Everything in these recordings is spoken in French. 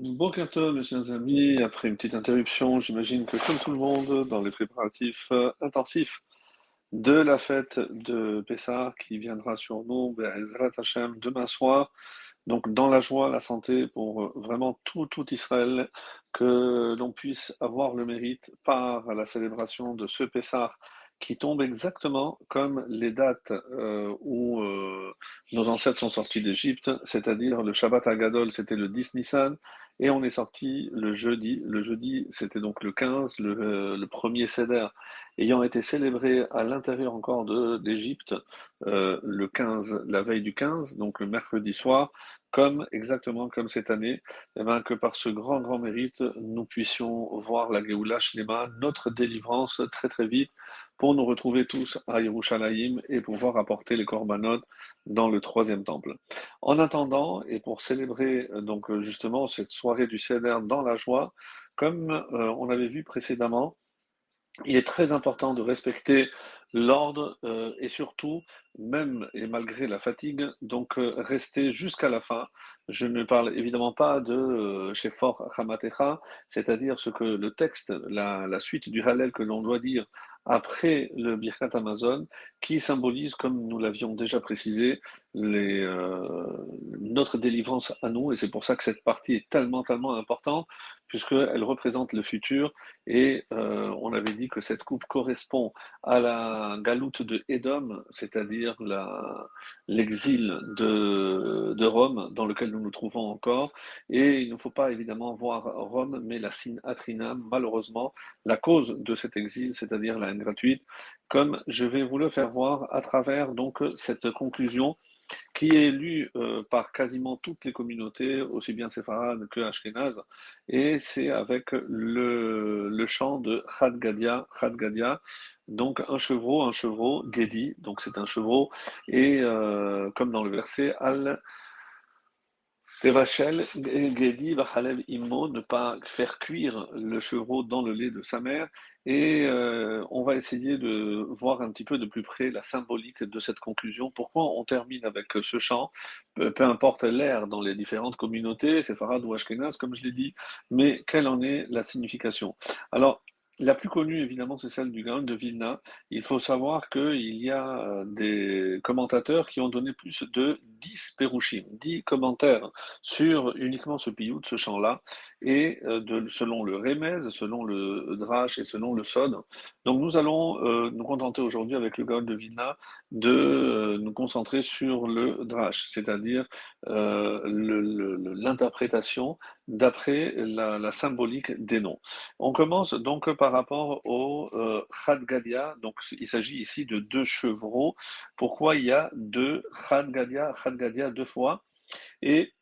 Boker Tov, mes chers amis, après une petite interruption, j'imagine que comme tout le monde, dans les préparatifs intensifs de la fête de Pessah qui viendra sur nous, Be'ezrat Hashem, demain soir, donc dans la joie, la santé pour vraiment tout Israël, que l'on puisse avoir le mérite par la célébration de ce Pessah qui tombe exactement comme les dates où nos ancêtres sont sortis d'Égypte, c'est-à-dire le Shabbat Hagadol, c'était le 10 Nissan, et on est sorti le jeudi. Le jeudi, c'était donc le 15, le premier Seder ayant été célébré à l'intérieur encore d'Égypte, le 15, la veille du 15, donc le mercredi soir, exactement comme cette année, eh ben, que par ce grand mérite, nous puissions voir la Géoula Shlema, notre délivrance très très vite, pour nous retrouver tous à Yerushalayim et pouvoir apporter les korbanot dans le troisième temple. En attendant, et pour célébrer justement cette soirée du Seder dans la joie, comme on avait vu précédemment, il est très important de respecter l'ordre et surtout, même et malgré la fatigue, rester jusqu'à la fin. Je ne parle évidemment pas de Shefor Hamatecha, c'est-à-dire ce que le texte, la suite du Hallel que l'on doit dire après le Birkat Amazon, qui symbolise, comme nous l'avions déjà précisé, notre délivrance à nous, et c'est pour ça que cette partie est tellement importante, puisqu'elle représente le futur et on avait dit que cette coupe correspond à la galoute de Édom, c'est-à-dire l'exil de Rome dans lequel nous nous trouvons encore. Et il ne faut pas évidemment voir Rome, mais la Sin Atrinam, malheureusement, la cause de cet exil, c'est-à-dire la haine gratuite, comme je vais vous le faire voir à travers donc cette conclusion qui est lu par quasiment toutes les communautés, aussi bien séfarades que ashkénazes, et c'est avec le chant de Chad Gadia, donc un chevreau, Gedi, donc c'est un chevreau, et comme dans le verset, Al Tevachel, Gedi, Vachalev Immo, ne pas faire cuire le chevreau dans le lait de sa mère. Et on va essayer de voir un petit peu de plus près la symbolique de cette conclusion. Pourquoi on termine avec ce chant, peu importe l'ère dans les différentes communautés, séfarades ou ashkénazes, comme je l'ai dit, mais quelle en est la signification? Alors, la plus connue, évidemment, c'est celle du Gaon de Vilna. Il faut savoir qu'il y a des commentateurs qui ont donné plus de 10 pérouchim, 10 commentaires sur uniquement ce piyut, ce chant-là, et selon le Remez, selon le Drash et selon le Sod. Donc nous allons nous contenter aujourd'hui avec le Gaon de Vilna de nous concentrer sur le Drash, c'est-à-dire l'interprétation d'après la symbolique des noms. On commence donc par rapport au Chad Gadia, donc il s'agit ici de deux chevreaux. Pourquoi il y a deux Chad Gadia deux fois? Et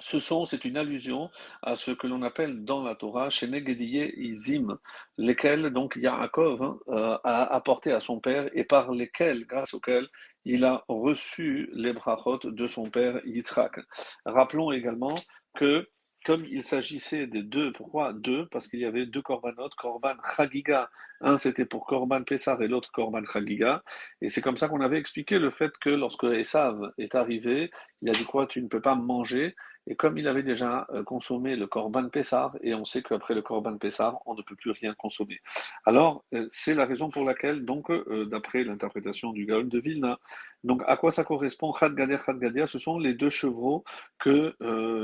c'est une allusion à ce que l'on appelle dans la Torah, Shenegediye Izim, lesquels donc Yaakov a apporté à son père et par lesquels, grâce auxquels, il a reçu les brachot de son père Yitzhak. Rappelons également que comme il s'agissait des deux, pourquoi deux? Parce qu'il y avait deux korbanot, korban chagiga, un c'était pour korban Pessar et l'autre korban chagiga, et c'est comme ça qu'on avait expliqué le fait que lorsque Esav est arrivé, il a dit quoi? Tu ne peux pas manger, et comme il avait déjà consommé le Corban Pessar, et on sait qu'après le Corban Pessar, on ne peut plus rien consommer. Alors, c'est la raison pour laquelle, d'après l'interprétation du Gaon de Vilna, donc à quoi ça correspond Chad Gadia, ce sont les deux chevreaux que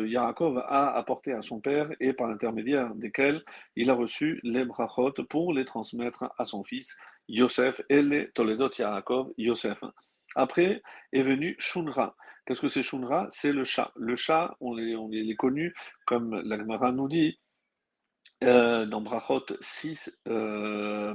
Yaakov a apportés à son père et par l'intermédiaire desquels il a reçu les brachot pour les transmettre à son fils Yosef et les Toledot Yaakov Yosef. Après est venu Shunra. Qu'est-ce que c'est Shunra? C'est le chat. Le chat, on les connu, comme la Gemara nous dit, dans Brachot 6,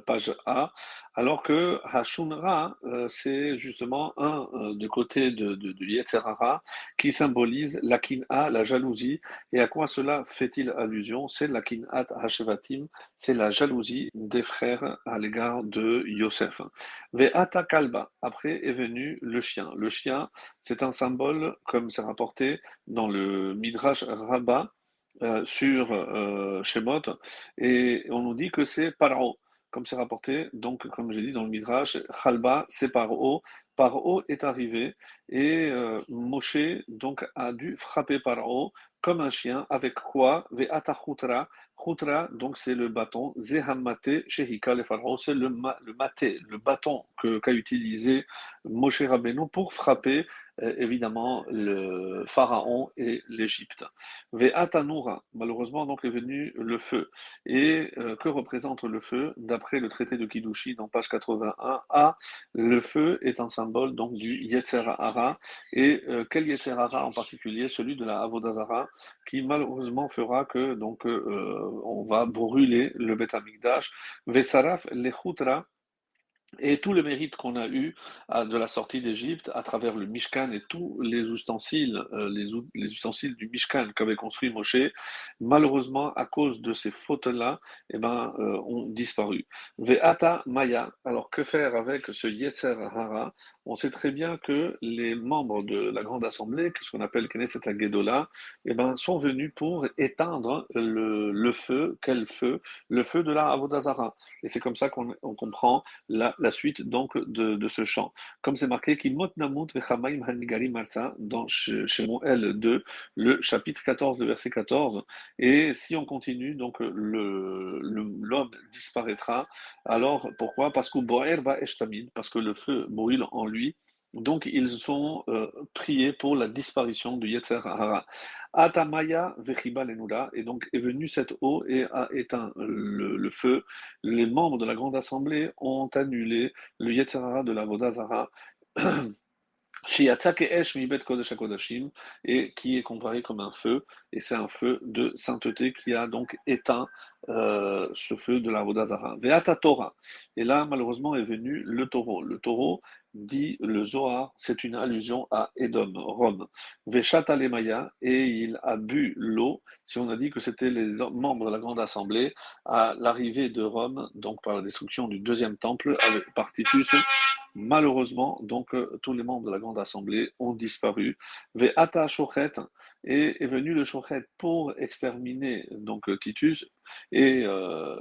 page A, alors que Hashunra, c'est justement un du côté de Yetzer Hara qui symbolise la kin'a, la jalousie. Et à quoi cela fait-il allusion? C'est la kin'at Hashevatim, c'est la jalousie des frères à l'égard de Yosef. Ve'ata kalba, après est venu le chien. Le chien, c'est un symbole, comme c'est rapporté dans le Midrash Rabbah, sur Shemot, et on nous dit que c'est Paro, comme c'est rapporté, donc comme j'ai dit dans le Midrash, Chalba, c'est Paro. Paro est arrivé et Moshe donc a dû frapper Paro comme un chien, avec quoi? Ve'ata chutra. Chutra, donc c'est le bâton. Zehamate shehika le pharaon, c'est le maté, le bâton qu'a utilisé Moshe Rabbeinu pour frapper évidemment le pharaon et l'Égypte. Ve'ata noura, malheureusement donc est venu le feu. Et que représente le feu? D'après le traité de Kiddushin en page 81a, le feu est un symbole donc du Yetzer Hara. Et quel Yetzer Hara en particulier? Celui de la Avodazara, qui malheureusement fera que donc on va brûler le Beth Amikdash. Vesaraf lechutra, et tout le mérite qu'on a eu de la sortie d'Égypte à travers le Mishkan et tous les ustensiles, les ustensiles du Mishkan qu'avait construit Moshe, malheureusement, à cause de ces fautes-là, eh ben, ont disparu. Ve'ata Maya, alors que faire avec ce Yetzer Hara? On sait très bien que les membres de la Grande Assemblée, ce qu'on appelle Knesset HaGedolah, eh ben, sont venus pour éteindre le feu, quel feu? Le feu de la Avodazara. Et c'est comme ça qu'on comprend la suite donc de ce chant. Comme c'est marqué, Kimot Namut Vechamaim Hanigari Marsa, dans Shemot L2, le chapitre 14, le verset 14. Et si on continue, donc l'homme disparaîtra. Alors pourquoi? Parce que Boer va Eshtamid, parce que le feu brûle en lui. Donc ils ont prié pour la disparition du Yetzer Hara. Atamaya Vechiba Lenula, et donc est venue cette eau et a éteint le feu. Les membres de la Grande Assemblée ont annulé le Yetzer Hara de la Vodazara. Shiatsa Ke'esh mi bet kodesh hakodashim, et qui est comparé comme un feu, et c'est un feu de sainteté qui a donc éteint ce feu de la Vodazara. Ve'ata Torah. Et là, malheureusement, est venu le taureau. Le taureau, dit le Zohar, c'est une allusion à Édom, Rome. Ve'shata lemaya, et il a bu l'eau. Si on a dit que c'était les membres de la Grande Assemblée, à l'arrivée de Rome, donc par la destruction du deuxième temple par Titus, malheureusement, donc, tous les membres de la Grande Assemblée ont disparu. Ve'ata Shochet, et est venu le Shochet pour exterminer donc Titus et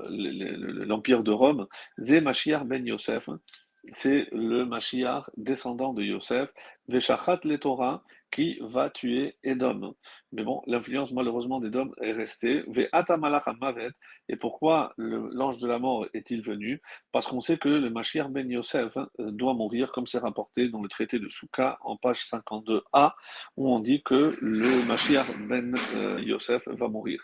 l'Empire de Rome. Ze Mashiach ben Yosef, c'est le Mashiach descendant de Yosef, Veshachat le Torah, qui va tuer Édom. Mais bon, l'influence malheureusement d'Édom est restée. Ve'ata malach mavet, et pourquoi l'ange de la mort est-il venu? Parce qu'on sait que le Mashiach ben Yosef doit mourir, comme c'est rapporté dans le traité de Souka en page 52a, où on dit que le Mashiach ben Yosef va mourir.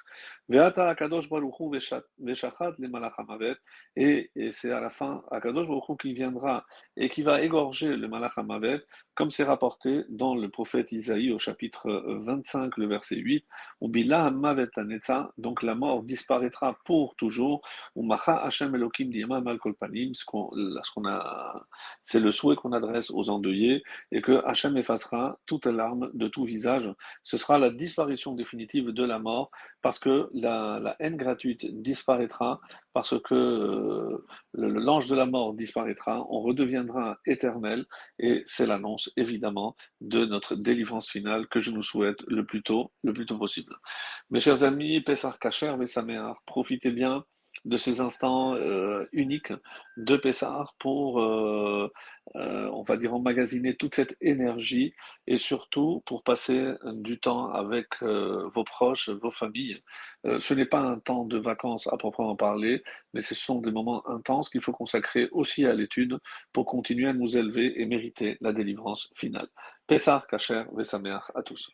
Ve'ata akadosh baruch hu veshachat le malach mavet, et c'est à la fin Akadosh Baruch Hu qui viendra et qui va égorger le Malach HaMavet, comme c'est rapporté dans le prophète Isaïe au chapitre 25, le verset 8, où Bila HaMavet Lanetza, donc la mort disparaîtra pour toujours, ou Macha Hashem Elohim Diyama Mal Kol Panim, c'est le souhait qu'on adresse aux endeuillés, et que Hashem effacera toute larme de tout visage. Ce sera la disparition définitive de la mort, parce que la haine gratuite disparaîtra, parce que l'ange de la mort disparaîtra, on redeviendra éternel, et c'est l'annonce évidemment de notre délivrance finale que je nous souhaite le plus tôt possible. Mes chers amis, Pessah Kacher, Vesameach, profitez bien de ces instants uniques de Pessah pour, on va dire, emmagasiner toute cette énergie et surtout pour passer du temps avec vos proches, vos familles. Ce n'est pas un temps de vacances à proprement parler, mais ce sont des moments intenses qu'il faut consacrer aussi à l'étude pour continuer à nous élever et mériter la délivrance finale. Pessah Kacher, Vesameach à tous.